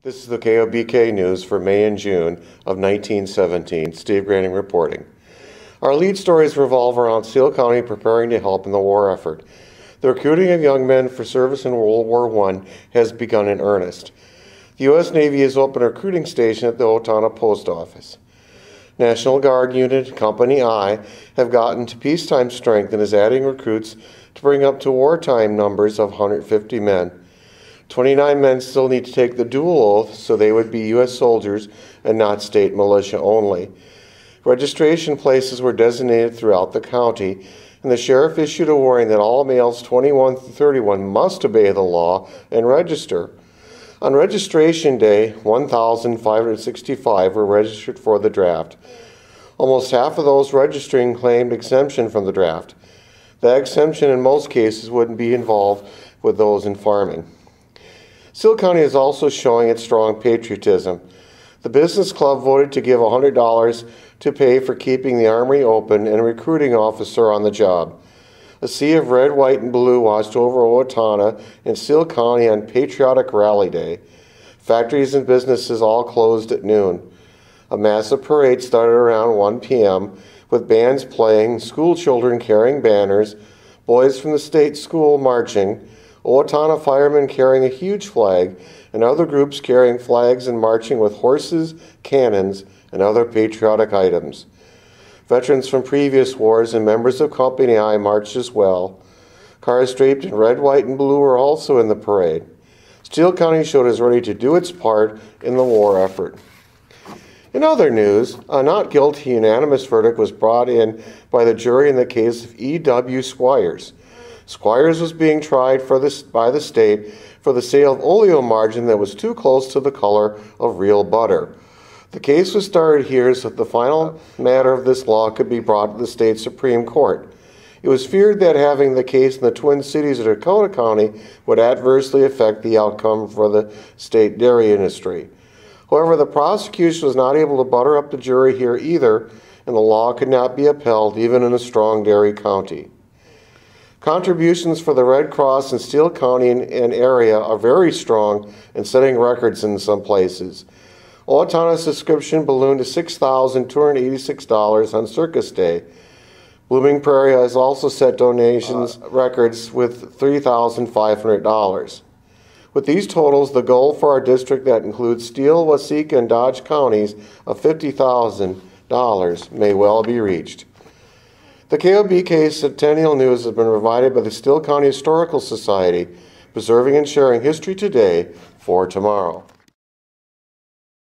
This is the KOBK news for May and June of 1917. Steve Groening reporting. Our lead stories revolve around Steele County preparing to help in the war effort. The recruiting of young men for service in World War I has begun in earnest. The U.S. Navy has opened a recruiting station at the Owatonna Post Office. National Guard Unit Company I have gotten to peacetime strength and is adding recruits to bring up to wartime numbers of 150 men. 29 men still need to take the dual oath, so they would be U.S. soldiers and not state militia only. Registration places were designated throughout the county, and the sheriff issued a warning that all males 21 through 31 must obey the law and register. On registration day, 1,565 were registered for the draft. Almost half of those registering claimed exemption from the draft. That exemption in most cases wouldn't be involved with those in farming. Steele County is also showing its strong patriotism. The business club voted to give $100 to pay for keeping the armory open and a recruiting officer on the job. A sea of red, white, and blue washed over Owatonna and Steele County on Patriotic Rally Day. Factories and businesses all closed at noon. A massive parade started around 1 p.m. with bands playing, school children carrying banners, boys from the state school marching, Owatonna firemen carrying a huge flag, and other groups carrying flags and marching with horses, cannons, and other patriotic items. Veterans from previous wars and members of Company I marched as well. Cars draped in red, white, and blue were also in the parade. Steele County showed it's ready to do its part in the war effort. In other news, a not guilty unanimous verdict was brought in by the jury in the case of E.W. Squires. Squires was being tried by the state for the sale of oleomargarine that was too close to the color of real butter. The case was started here so that the final matter of this law could be brought to the state Supreme Court. It was feared that having the case in the Twin Cities of Dakota County would adversely affect the outcome for the state dairy industry. However, the prosecution was not able to butter up the jury here either, and the law could not be upheld even in a strong dairy county. Contributions for the Red Cross in Steele County and area are very strong and setting records in some places. Owatonna's subscription ballooned to $6,286 on Circus Day. Blooming Prairie has also set donations records with $3,500. With these totals, the goal for our district that includes Steele, Waseca, and Dodge counties of $50,000 may well be reached. The KOBK Centennial News has been provided by the Steele County Historical Society, preserving and sharing history today for tomorrow.